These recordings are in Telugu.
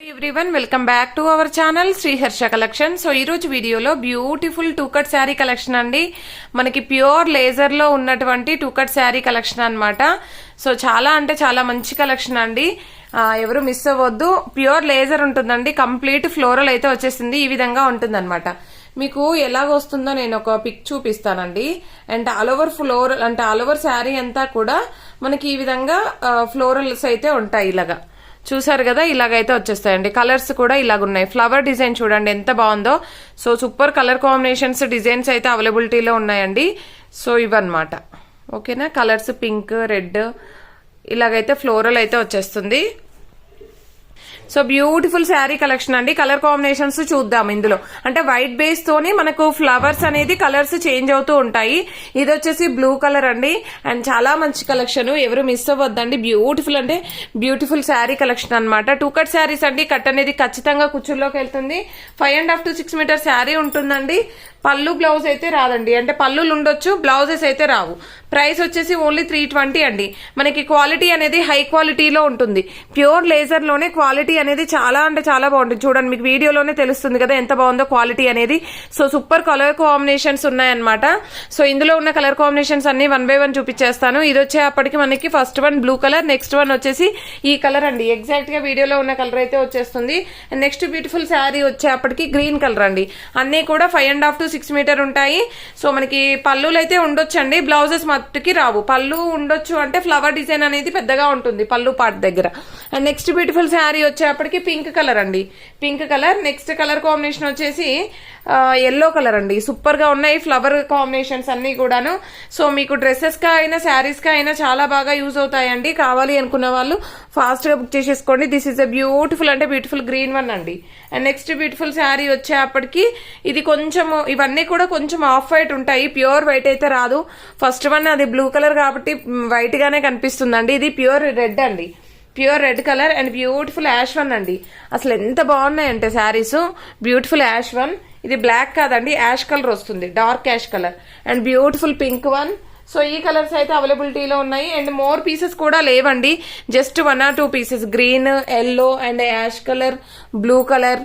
Everyone welcome back to our channel Shri Harsha collection. So ఈ రోజు వీడియోలో beautiful two cut sari collection అండి. మనకి ప్యూర్ లేజర్ లో ఉన్నటువంటి టూ కట్ శారీ కలెక్షన్ అన్నమాట. సో చాలా అంటే చాలా మంచి కలెక్షన్ అండి, ఎవరు మిస్ అవ్వద్దు. ప్యూర్ లేజర్ ఉంటుందండి, కంప్లీట్ ఫ్లోరల్ అయితే వచ్చేసింది. ఈ విధంగా ఉంటుంది అనమాట. మీకు ఎలాగ వస్తుందో నేను ఒక పిక్ చూపిస్తానండి. అండ్ ఆల్ ఓవర్ ఫ్లోరల్ అంటే ఆల్ ఓవర్ శారీ అంతా కూడా మనకి ఈ విధంగా ఫ్లోరల్స్ అయితే ఉంటాయి. ఇలాగా చూసారు కదా, ఇలాగైతే వచ్చేస్తాయండి. కలర్స్ కూడా ఇలాగున్నాయి. ఫ్లవర్ డిజైన్ చూడండి ఎంత బాగుందో. So super colour combinations designs అయితే అవైలబిలిటీలో ఉన్నాయండి. సో ఇవన్నమాట. ఓకేనా, కలర్స్ పింక్ రెడ్ ఇలాగైతే ఫ్లోరల్ అయితే వచ్చేస్తుంది. సో బ్యూటిఫుల్ శారీ కలెక్షన్ అండి. కలర్ కాంబినేషన్స్ చూద్దాం. ఇందులో అంటే వైట్ బేస్ తోని మనకు ఫ్లవర్స్ అనేది కలర్స్ చేంజ్ అవుతూ ఉంటాయి. ఇది వచ్చేసి బ్లూ కలర్ అండి. అండ్ చాలా మంచి కలెక్షన్, ఎవరు మిస్ అవ్వద్దండి. బ్యూటిఫుల్ అంటే బ్యూటిఫుల్ శారీ కలెక్షన్ అనమాట. టూ కట్ శారీస్ అండి. కట్ అనేది ఖచ్చితంగా కుచ్చుల్లోకి వెళ్తుంది. 5.5 to 6 మీటర్ శారీ ఉంటుందండి. పళ్ళు బ్లౌజ్ అయితే రాదండి, అంటే పళ్ళులు ఉండొచ్చు, బ్లౌజెస్ అయితే రావు. ప్రైస్ వచ్చేసి ఓన్లీ 320 అండి. మనకి క్వాలిటీ అనేది హై క్వాలిటీలో ఉంటుంది. ప్యూర్ లేజర్ లోనే క్వాలిటీ అనేది చాలా అంటే చాలా బాగుంటుంది. చూడండి, మీకు వీడియోలోనే తెలుస్తుంది కదా ఎంత బాగుందో క్వాలిటీ అనేది. సో సూపర్ కలర్ కాంబినేషన్స్ ఉన్నాయన్నమాట. సో ఇందులో ఉన్న కలర్ కాంబినేషన్స్ అన్ని 1 by 1 చూపించేస్తాను. ఇది వచ్చేప్పటికి మనకి first one blue colour, next one వచ్చేసి ఈ కలర్ అండి. ఎగ్జాక్ట్ గా వీడియోలో ఉన్న కలర్ అయితే వచ్చేస్తుంది. నెక్స్ట్ బ్యూటిఫుల్ శారీ వచ్చేప్పటికి గ్రీన్ కలర్ అండి. అన్ని కూడా 5.5 to 6 మీటర్ ఉంటాయి. సో మనకి పళ్ళులు అయితే ఉండొచ్చండి, బ్లౌజెస్ మట్టుకి రావు. పళ్ళు ఉండొచ్చు అంటే ఫ్లవర్ డిజైన్ అనేది పెద్దగా ఉంటుంది పళ్ళు పార్ట్ దగ్గర. అండ్ నెక్స్ట్ బ్యూటిఫుల్ శారీ వచ్చేప్పటికి పింక్ కలర్ అండి. Pink colour. Next colour combination వచ్చేసి ఎల్లో కలర్ అండి. సూపర్ గా ఉన్నాయి ఫ్లవర్ కాంబినేషన్స్ అన్ని కూడాను. సో మీకు డ్రెస్సెస్ కా అయినా శారీస్ కా అయినా చాలా బాగా యూజ్ అవుతాయండి. కావాలి అనుకున్న వాళ్ళు ఫాస్ట్ గా బుక్ చేసేసుకోండి. దిస్ ఇస్ ఎ బ్యూటిఫుల్ అంటే బ్యూటిఫుల్ గ్రీన్ వన్ అండి. అండ్ నెక్స్ట్ బ్యూటిఫుల్ శారీ వచ్చేప్పటికి ఇది కొంచెం, ఇవన్నీ కూడా కొంచెం ఆఫ్ వైట్ ఉంటాయి, ప్యూర్ వైట్ అయితే రాదు. ఫస్ట్ వన్ అది బ్లూ కలర్ కాబట్టి వైట్ గానే కనిపిస్తుందండి. ఇది ప్యూర్ రెడ్ అండి, pure red colour. And beautiful ash one అండి. అసలు ఎంత బాగున్నాయంటే శారీస్. Beautiful ash one. ఇది బ్లాక్ కాదండి, యాష్ కలర్ వస్తుంది, dark ash colour. And beautiful pink one. So ఈ కలర్స్ అయితే అవైలబిలిటీలో ఉన్నాయి. అండ్ మోర్ పీసెస్ కూడా లేవండి, just 1 or 2 pieces. Green, yellow and ash colour, blue colour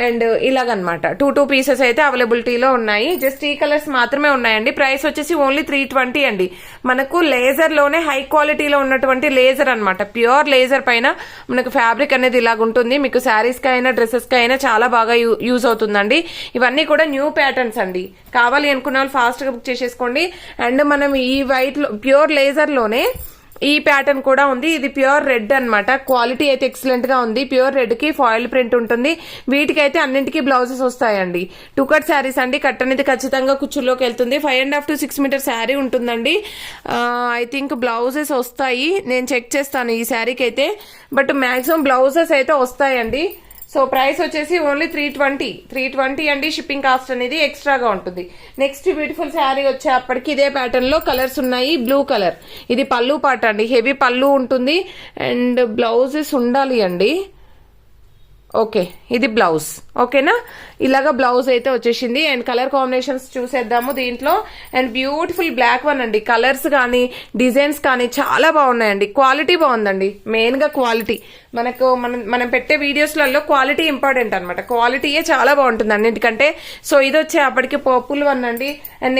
and ఇలాగనమాట 2 పీసెస్ అయితే అవైలబిలిటీలో ఉన్నాయి. జస్ట్ ఈ కలర్స్ మాత్రమే ఉన్నాయండి. ప్రైస్ వచ్చేసి ఓన్లీ 320 అండి. మనకు లేజర్ లోనే హై క్వాలిటీలో ఉన్నటువంటి లేజర్ అనమాట. ప్యూర్ లేజర్ పైన మనకు ఫ్యాబ్రిక్ అనేది ఇలాగుంటుంది. మీకు శారీస్ కి అయినా డ్రెస్సెస్ కి అయినా చాలా బాగా యూజ్ అవుతుందండి. ఇవన్నీ కూడా న్యూ ప్యాటర్న్స్ అండి. కావాలి అనుకున్న వాళ్ళు ఫాస్ట్ గా బుక్ చేసేసుకోండి. అండ్ మనం ఈ వైట్ లో ప్యూర్ లేజర్ లోనే ఈ ప్యాటర్న్ కూడా ఉంది. ఇది ప్యూర్ రెడ్ అన్నమాట. క్వాలిటీ అయితే ఎక్సలెంట్ గా ఉంది. ప్యూర్ రెడ్ కి ఫాయిల్ ప్రింట్ ఉంటుంది. వీటికి అయితే అన్నింటికి బ్లౌజెస్ వస్తాయండి. టూ కట్ శారీస్ అండి. కట్ అనేది ఖచ్చితంగా కుచ్చుల్లోకి వెళ్తుంది. 5.5 to 6 మీటర్ శారీ ఉంటుందండి. ఐ థింక్ బ్లౌజెస్ వస్తాయి, నేను చెక్ చేస్తాను ఈ శారీకి అయితే. బట్ మాక్సిమం బ్లౌజెస్ అయితే వస్తాయండి. సో ప్రైస్ వచ్చేసి ఓన్లీ 320 అండి. షిప్పింగ్ కాస్ట్ అనేది ఎక్స్ట్రాగా ఉంటుంది. నెక్స్ట్ బ్యూటిఫుల్ శారీ వచ్చేప్పటికి ఇదే ప్యాటర్న్ లో కలర్స్ ఉన్నాయి. Blue colour. ఇది పళ్ళు పాట అండి, హెవీ పళ్ళు ఉంటుంది. అండ్ బ్లౌజెస్ ఉండాలి అండి. ఓకే, ఇది బ్లౌజ్. ఓకేనా, ఇలాగా బ్లౌజ్ అయితే వచ్చేసింది. అండ్ కలర్ కాంబినేషన్స్ చూసేద్దాము దీంట్లో. అండ్ బ్యూటిఫుల్ బ్లాక్ వన్ అండి. కలర్స్ కానీ డిజైన్స్ కానీ చాలా బాగున్నాయండి. క్వాలిటీ బాగుందండి. మెయిన్ గా క్వాలిటీ మనకు మనం పెట్టే వీడియోస్లలో క్వాలిటీ ఇంపార్టెంట్ అనమాట. క్వాలిటీయే చాలా బాగుంటుంది అన్నింటికంటే. సో ఇది వచ్చేప్పటికి పర్పుల్ వన్ అండి. అండ్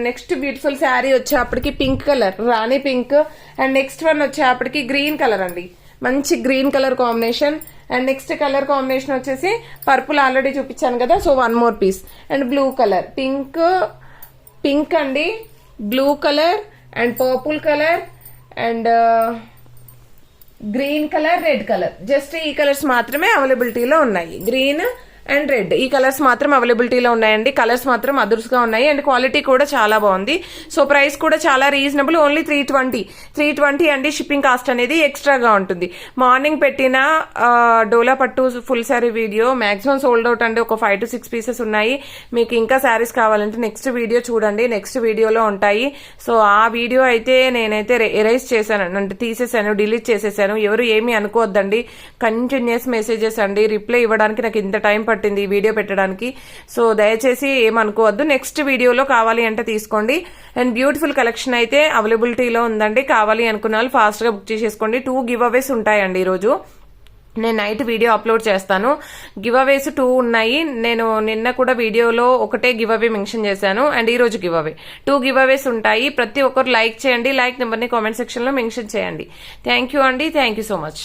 నెక్స్ట్ బ్యూటిఫుల్ శారీ వచ్చేప్పటికి పింక్ కలర్, రాణి పింక్. అండ్ నెక్స్ట్ వన్ వచ్చేప్పటికి గ్రీన్ కలర్ అండి. మంచి green colour combination. And next colour combination వచ్చేసి పర్పుల్ ఆల్రెడీ చూపించాను కదా. So 1 more piece. And blue colour, pink అండి, blue colour and purple colour and green colour, red colour. Just ఈ కలర్స్ మాత్రమే అవైలబిలిటీలో ఉన్నాయి. గ్రీన్ అండ్ రెడ్ ఈ కలర్స్ మాత్రం అవైలబిలిటీలో ఉన్నాయండి. కలర్స్ మాత్రం అదుర్స్గా ఉన్నాయి. అండ్ క్వాలిటీ కూడా చాలా బాగుంది. సో ప్రైస్ కూడా చాలా రీజనబుల్. ఓన్లీ 320 అండి. షిప్పింగ్ కాస్ట్ అనేది ఎక్స్ట్రాగా ఉంటుంది. మార్నింగ్ పెట్టిన డోలా పట్టు full sari video maximum sold out అండి. ఒక 5 to 6 పీసెస్ ఉన్నాయి. మీకు ఇంకా శారీస్ కావాలంటే నెక్స్ట్ వీడియో చూడండి, నెక్స్ట్ వీడియోలో ఉంటాయి. సో ఆ వీడియో అయితే నేనైతే ఎరైజ్ చేశాను, అంటే తీసేసాను, డిలీట్ చేసేసాను. ఎవరు ఏమీ అనుకోవద్దండి. కంటిన్యూస్ మెసేజెస్ అండి. రిప్లై ఇవ్వడానికి నాకు ఇంత టైం పట్టింది ఈ వీడియో పెట్టడానికి. సో దయచేసి ఏమనుకోవద్దు. నెక్స్ట్ వీడియోలో కావాలి అంటే తీసుకోండి. అండ్ బ్యూటిఫుల్ కలెక్షన్ అయితే అవైలబిలిటీలో ఉందండి. కావాలి అనుకున్న వాళ్ళు ఫాస్ట్ గా బుక్ చేసేసుకోండి. 2 గివ్ అవేస్ ఉంటాయండి ఈరోజు. నేను నైట్ వీడియో అప్లోడ్ చేస్తాను. గివ్ అవేస్ 2 ఉన్నాయి. నేను నిన్న కూడా వీడియోలో ఒకటే గివ్ అవే మెన్షన్ చేశాను అండ్ ఈ రోజు గివ్ అవే 2 గివ్ అవేస్ ఉంటాయి. ప్రతి ఒక్కరు లైక్ చేయండి. లైక్ నెంబర్ని కామెంట్ సెక్షన్ లో మెన్షన్ చేయండి. థ్యాంక్ యూ అండి. Thank you so much.